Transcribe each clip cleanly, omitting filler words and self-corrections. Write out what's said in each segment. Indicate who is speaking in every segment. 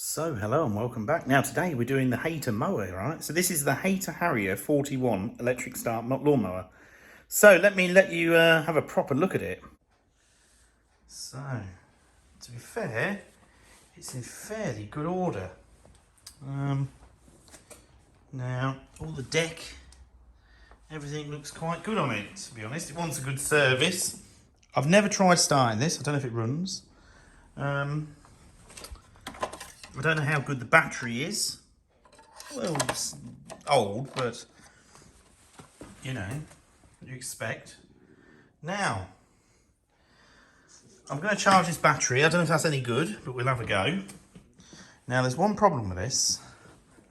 Speaker 1: So hello and welcome back. Now today we're doing the Hayter mower, right? So this is the Hayter Harrier 41 electric start lawnmower. So let you have a proper look at it. So, to be fair, it's in fairly good order. Now all the deck, everything looks quite good on it, to be honest. It wants a good service. I've never tried starting this. I don't know if it runs. I don't know how good the battery is. Well, it's old, but you know, what you expect. Now, I'm going to charge this battery. I don't know if that's any good, but we'll have a go. Now, there's one problem with this.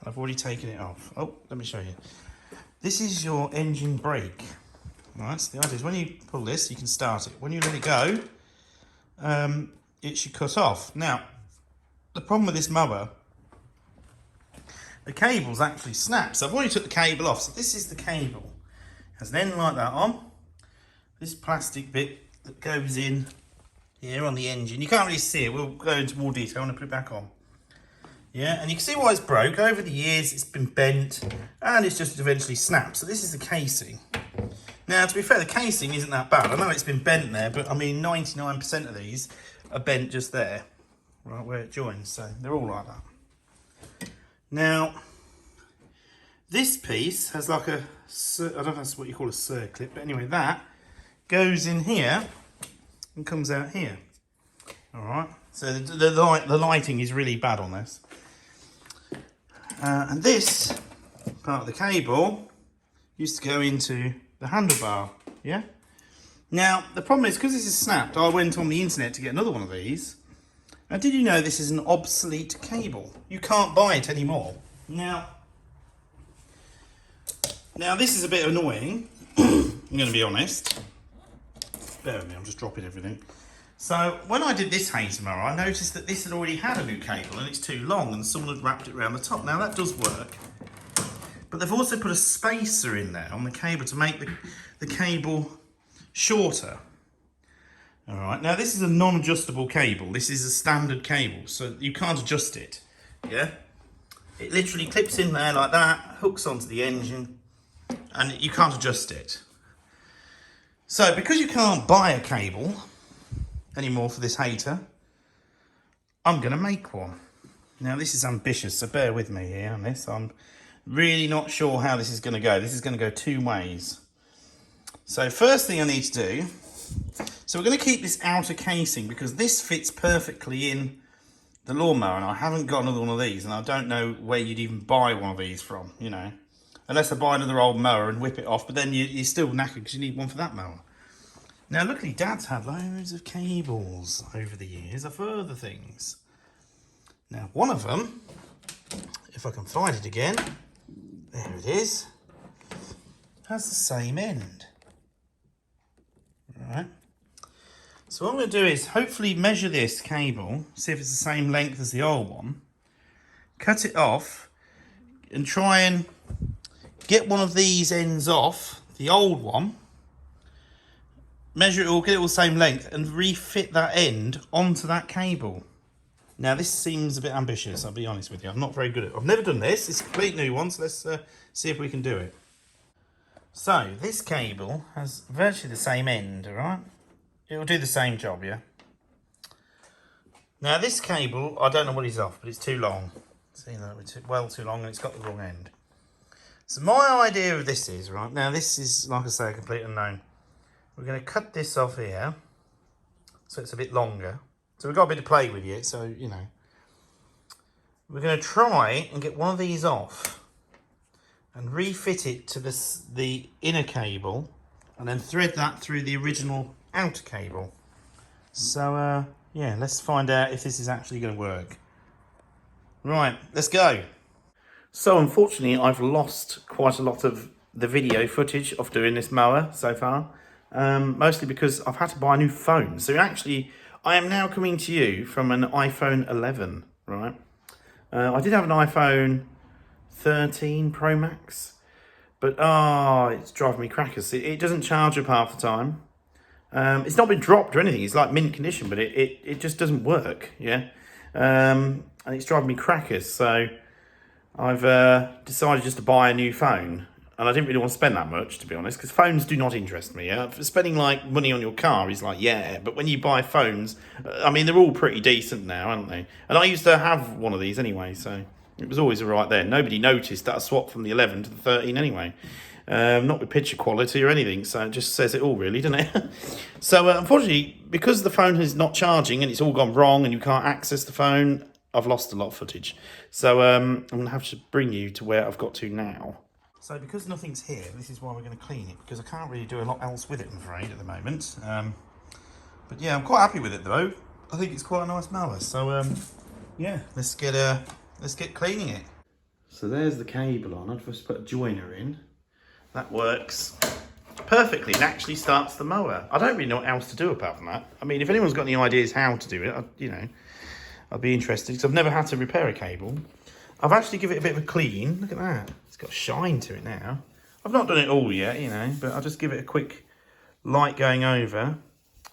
Speaker 1: I've already taken it off. Oh, let me show you. This is your engine brake. Right, so the idea is when you pull this, you can start it. When you let it go, it should cut off. Now, the problem with this mower, the cable's actually snapped. So I've already took the cable off. So this is the cable. It has an end like that on. This plastic bit that goes in here on the engine. You can't really see it. We'll go into more detail. I'm going to put it back on. Yeah, and you can see why it's broke. Over the years, it's been bent and it's just eventually snapped. So this is the casing. Now, to be fair, the casing isn't that bad. I know it's been bent there, but I mean, 99% of these are bent just there. Right where it joins, so they're all like that. Now, this piece has like a, I don't know if that's what you call a circlip, but anyway, that goes in here and comes out here. All right, so the lighting is really bad on this. And this part of the cable used to go into the handlebar, yeah? Now, the problem is, because this is snapped, I went on the internet to get another one of these. Now, did you know this is an obsolete cable? You can't buy it anymore. Now this is a bit annoying. I'm going to be honest. Bear with me, I'm just dropping everything. So, when I did this Hayter mower, I noticed that this had already had a new cable and it's too long and someone had wrapped it around the top. Now, that does work. But they've also put a spacer in there on the cable to make the cable shorter. All right, now this is a non-adjustable cable. This is a standard cable, so you can't adjust it, yeah? It literally clips in there like that, hooks onto the engine, and you can't adjust it. So because you can't buy a cable anymore for this Hayter, I'm gonna make one. Now this is ambitious, so bear with me here on this. I'm really not sure how this is gonna go. This is gonna go two ways. So first thing I need to do, so we're going to keep this outer casing because this fits perfectly in the lawnmower, and I haven't got another one of these, and I don't know where you'd even buy one of these from, you know, unless I buy another old mower and whip it off, but then you're still knackered because you need one for that mower. Now, luckily, Dad's had loads of cables over the years of other things. Now, one of them, if I can find it again, there it is, has the same end. Right. So what I'm going to do is hopefully measure this cable, see if it's the same length as the old one, cut it off and try and get one of these ends off the old one, measure it all, get it all the same length and refit that end onto that cable. Now this seems a bit ambitious, I'll be honest with you. I'm not very good at it. I've never done this, it's a complete new one, so let's see if we can do it. So, this cable has virtually the same end, alright? It will do the same job, yeah? Now, this cable, I don't know what is off, but it's too long. See that? It's well too long and it's got the wrong end. So, my idea of this is, right, now this is, like I say, a complete unknown. We're going to cut this off here, so it's a bit longer. So, we've got a bit to play with yet, so, you know. We're going to try and get one of these off and refit it to the inner cable and then thread that through the original outer cable. So yeah, let's find out if this is actually going to work. Right, let's go. So unfortunately I've lost quite a lot of the video footage of doing this mower so far, mostly because I've had to buy a new phone. So actually I am now coming to you from an iPhone 11, right? I did have an iPhone 13 Pro Max, but it's driving me crackers. It doesn't charge up half the time. It's not been dropped or anything. It's like mint condition, but it just doesn't work. Yeah. and it's driving me crackers. So I've decided just to buy a new phone. And I didn't really want to spend that much, to be honest, because phones do not interest me. Spending like money on your car is like, yeah, but when you buy phones, I mean, they're all pretty decent now, aren't they? And I used to have one of these anyway, so it was always all right there. Nobody noticed that I swapped from the 11 to the 13 anyway. Not with picture quality or anything, so it just says it all really, doesn't it? So unfortunately, because the phone is not charging and it's all gone wrong and you can't access the phone, I've lost a lot of footage. So I'm going to have to bring you to where I've got to now. So because nothing's here, this is why we're going to clean it, because I can't really do a lot else with it, I'm afraid, at the moment. But yeah, I'm quite happy with it though. I think it's quite a nice mower. So yeah, let's get cleaning it. So there's the cable on. I've just put a joiner in. That works perfectly and actually starts the mower. I don't really know what else to do apart from that. I mean, if anyone's got any ideas how to do it, I'd be interested, because I've never had to repair a cable. I've actually given it a bit of a clean. Look at that. It's got shine to it now. I've not done it all yet, but I'll just give it a quick light going over.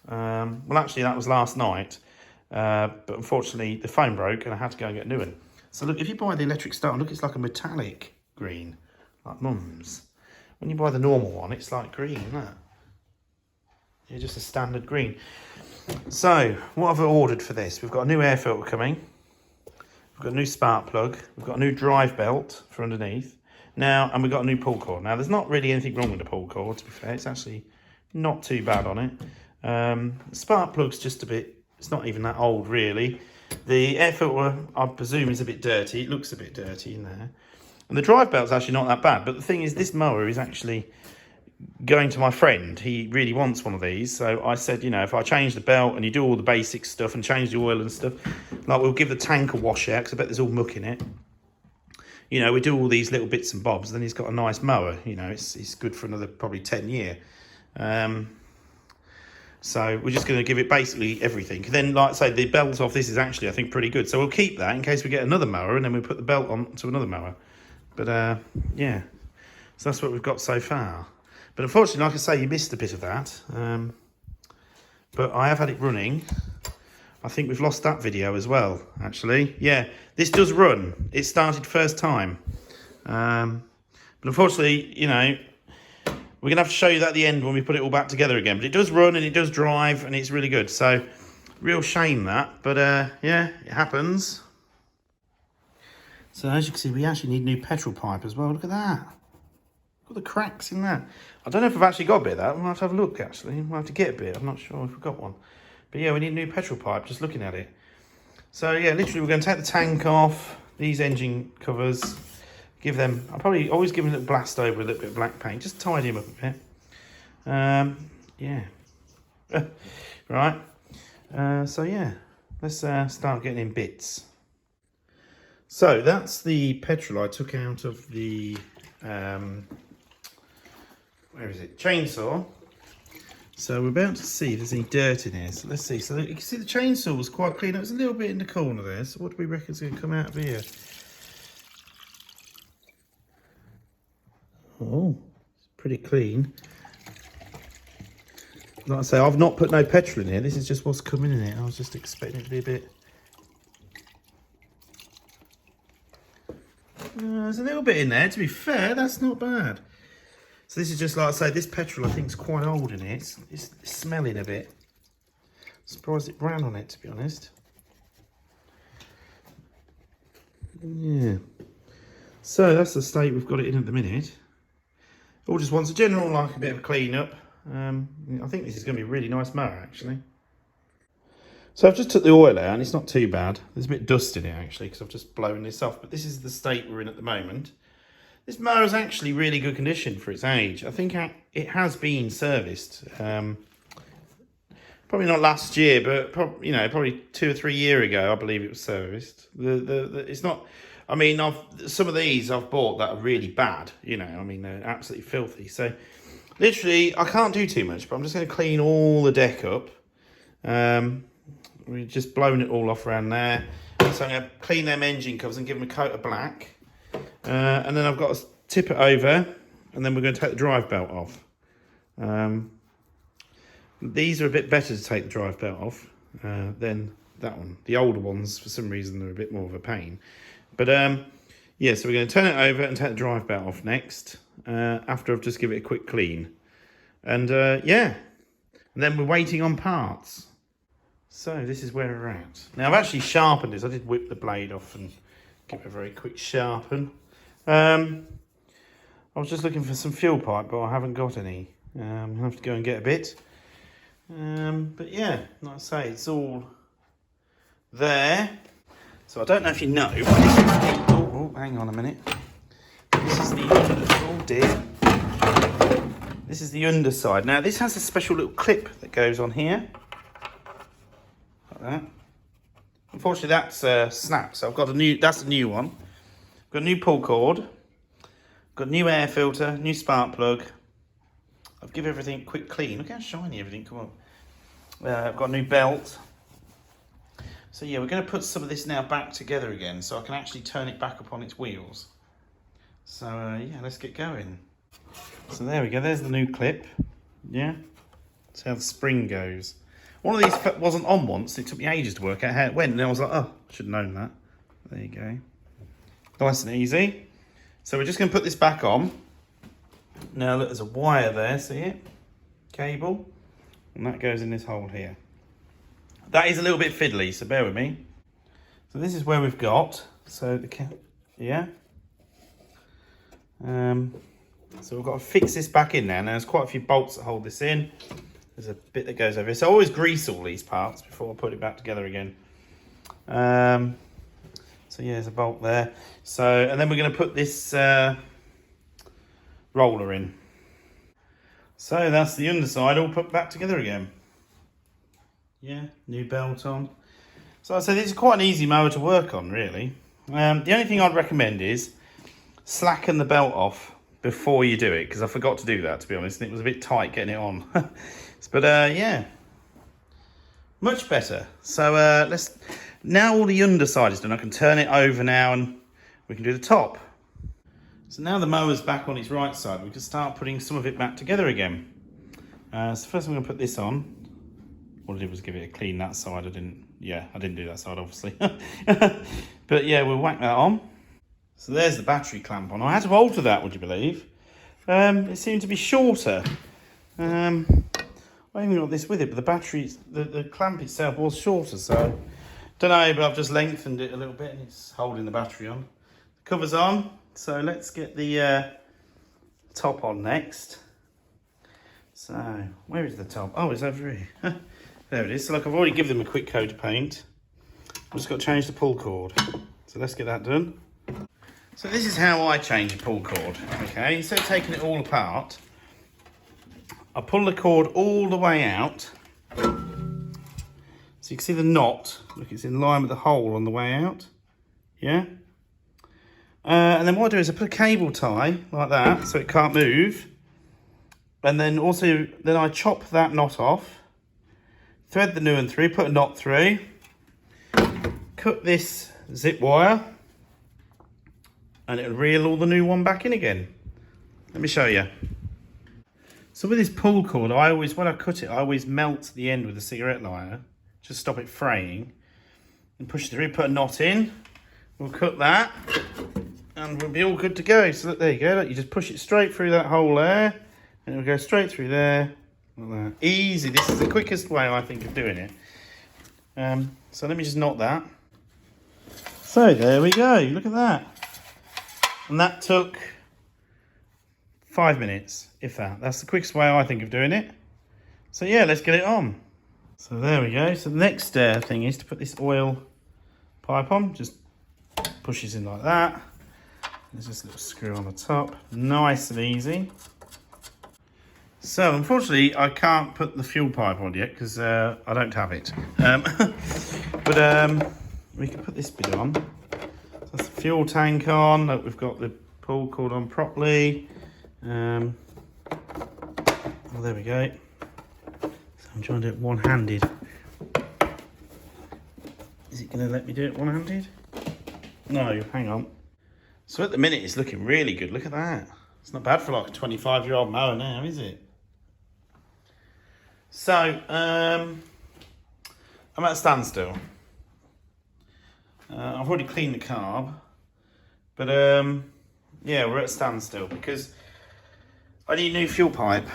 Speaker 1: Well, actually, that was last night. But unfortunately, the phone broke and I had to go and get a new one. So look, if you buy the electric start, look, it's like a metallic green, like Mum's. When you buy the normal one, it's like green, isn't it? Yeah, just a standard green. So, what have I ordered for this? We've got a new air filter coming. We've got a new spark plug. We've got a new drive belt for underneath. Now, and we've got a new pull cord. Now, there's not really anything wrong with the pull cord, to be fair. It's actually not too bad on it. The spark plug's just a bit, it's not even that old, really. The air filter, I presume, is a bit dirty. It looks a bit dirty in there. And the drive belt's actually not that bad. But the thing is, this mower is actually going to my friend. He really wants one of these. So I said, if I change the belt and you do all the basic stuff and change the oil and stuff, like we'll give the tank a wash out, because I bet there's all muck in it. We do all these little bits and bobs, then he's got a nice mower. It's good for another probably 10 year. So we're just going to give it basically everything. Then, like I say, the belt off this is actually, I think, pretty good. So we'll keep that in case we get another mower, and then we'll put the belt on to another mower. But yeah, so that's what we've got so far. But unfortunately, like I say, you missed a bit of that. But I have had it running. I think we've lost that video as well, actually. Yeah, this does run. It started first time. But unfortunately, we're going to have to show you that at the end when we put it all back together again. But it does run and it does drive and it's really good. So, real shame that. But yeah, it happens. So as you can see, we actually need a new petrol pipe as well. Look at that. Look at the cracks in that. I don't know if I've actually got a bit of that. We'll have to have a look, actually. We'll have to get a bit. I'm not sure if we've got one. But yeah, we need a new petrol pipe, just looking at it. So yeah, literally we're going to take the tank off, these engine covers, give them, I'll probably always give them a little blast over with a little bit of black paint, just tidy them up a bit. Yeah. Right. So yeah, let's start getting in bits. So that's the petrol I took out of the, where is it? Chainsaw. So we're about to see if there's any dirt in here. So let's see. So you can see the chainsaw was quite clean. It was a little bit in the corner there. So what do we reckon is going to come out of here? Oh, it's pretty clean. Like I say, I've not put no petrol in here. This is just what's coming in it. I was just expecting it to be a bit... there's a little bit in there. To be fair, that's not bad. So this is just, like I say, this petrol I think is quite old in it. It's smelling a bit. Surprised it ran on it, to be honest. Yeah. So that's the state we've got it in at the minute. All just wants a general, like, a bit of a clean up. I think this is going to be a really nice mower, actually. So I've just took the oil out and it's not too bad. There's a bit of dust in it, actually, because I've just blown this off. But this is the state we're in at the moment. This mower is actually really good condition for its age. I think it has been serviced. Probably not last year, but probably 2 or 3 years ago, I believe it was serviced. It's not. I mean, some of these I've bought that are really bad. I mean, they're absolutely filthy. So, literally, I can't do too much, but I'm just going to clean all the deck up. We've just blown it all off around there. So I'm going to clean them engine covers and give them a coat of black. And then I've got to tip it over, and then we're going to take the drive belt off. These are a bit better to take the drive belt off than that one. The older ones, for some reason, they're a bit more of a pain. But yeah, so we're going to turn it over and take the drive belt off next, after I've just given it a quick clean. And yeah, and then we're waiting on parts. So this is where we're at. Now I've actually sharpened this. I did whip the blade off and give it a very quick sharpen. I was just looking for some fuel pipe, but I haven't got any. I'll have to go and get a bit. But yeah, like I say, it's all there. So I don't know if you know, but this is the, oh, hang on a minute. This is the, oh dear. This is the underside. Now this has a special little clip that goes on here. Like that. Unfortunately that's snapped, so I've got a new, that's a new one. Got a new pull cord. Got a new air filter, new spark plug. I've given everything a quick clean. Look how shiny everything, come on. I've got a new belt. So yeah, we're going to put some of this now back together again so I can actually turn it back up on its wheels. So yeah, let's get going. So there we go, there's the new clip. Yeah, that's how the spring goes. One of these wasn't on once, it took me ages to work out how it went, and I was like, oh, I should have known that. There you go. Nice and easy. So we're just going to put this back on. Now look, there's a wire there, see it? Cable. And that goes in this hole here. That is a little bit fiddly, so bear with me. So this is where we've got, so the yeah. So we've got to fix this back in there. Now there's quite a few bolts that hold this in. There's a bit that goes over here. So I always grease all these parts before I put it back together again. So yeah, there's a bolt there. So, and then we're going to put this roller in. So that's the underside all put back together again. Yeah, new belt on. So I said this is quite an easy mower to work on, really. The only thing I'd recommend is slacken the belt off before you do it, because I forgot to do that, to be honest, and it was a bit tight getting it on. But yeah, much better. So let's, now all the underside is done, I can turn it over now and we can do the top. So now the mower's back on its right side, we can start putting some of it back together again. So first I'm going to put this on. What I did was give it a clean that side. I didn't do that side, obviously. But yeah, we'll whack that on. So there's the battery clamp on. I had to alter that, would you believe? It seemed to be shorter. I even got this with it, but the battery, the clamp itself was shorter, so don't know, but I've just lengthened it a little bit and it's holding the battery on. The cover's on, so let's get the top on next. So, where is the top? Oh, it's over here. There it is. So like I've already given them a quick coat of paint. I've just got to change the pull cord. So let's get that done. So this is how I change a pull cord, okay? Instead of taking it all apart, I pull the cord all the way out. So you can see the knot, look, it's in line with the hole on the way out, yeah? And then what I do is I put a cable tie like that so it can't move. And then also, then I chop that knot off, thread the new one through, put a knot through, cut this zip wire, and it'll reel all the new one back in again. Let me show you. So with this pull cord, I always, when I cut it, I always melt the end with a cigarette lighter, just stop it fraying, and push it through, put a knot in, we'll cut that, and we'll be all good to go. So look, there you go, look, you just push it straight through that hole there, and it'll go straight through there, like that. Easy, this is the quickest way I think of doing it. So let me just knot that. So there we go, look at that. And that took 5 minutes, if that. That's the quickest way I think of doing it. So yeah, let's get it on. So there we go. So the next thing is to put this oil pipe on. Just pushes in like that. There's just a little screw on the top. Nice and easy. So unfortunately, I can't put the fuel pipe on yet because I don't have it. But we can put this bit on. That's the fuel tank on. Look, we've got the pull cord on properly. Well, there we go. So I'm trying to do it one-handed. Is it going to let me do it one-handed? No, hang on. So at the minute, it's looking really good. Look at that. It's not bad for like a 25-year-old mower now, is it? So, I'm at a standstill. I've already cleaned the carb, but yeah, we're at a standstill because I need a new fuel pipe.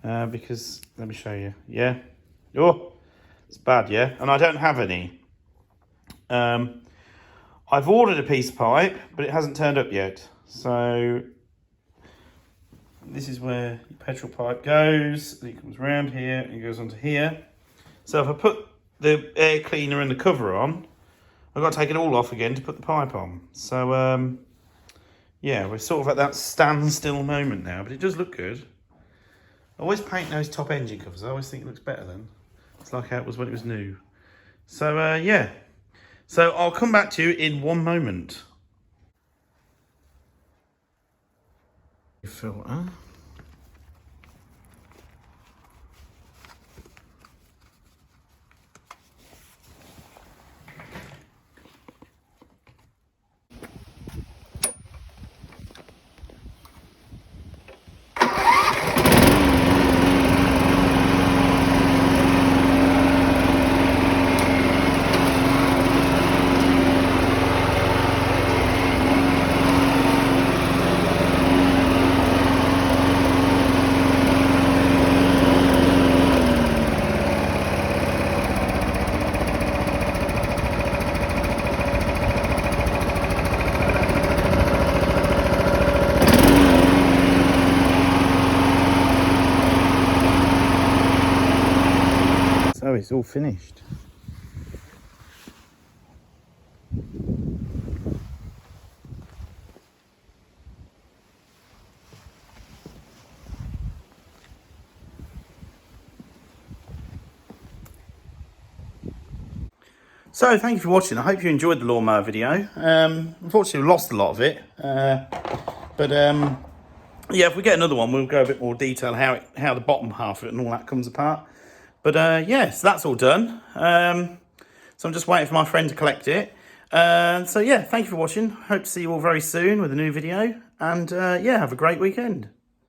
Speaker 1: Because, let me show you, yeah, oh, it's bad, yeah, and I don't have any. I've ordered a piece of pipe, but it hasn't turned up yet, so this is where your petrol pipe goes, and it comes around here, and it goes onto here. So if I put the air cleaner and the cover on, I've got to take it all off again to put the pipe on. So, yeah, we're sort of at that standstill moment now, but it does look good. I always paint those top engine covers. I always think it looks better then. It's like how it was when it was new. So, yeah. So I'll come back to you in one moment. Filter. So it's all finished. So thank you for watching. I hope you enjoyed the lawnmower video. Unfortunately we lost a lot of it, but yeah, if we get another one we'll go a bit more detail how the bottom half of it and all that comes apart. But yes, that's all done. So I'm just waiting for my friend to collect it. So yeah, thank you for watching. Hope to see you all very soon with a new video, and yeah, have a great weekend.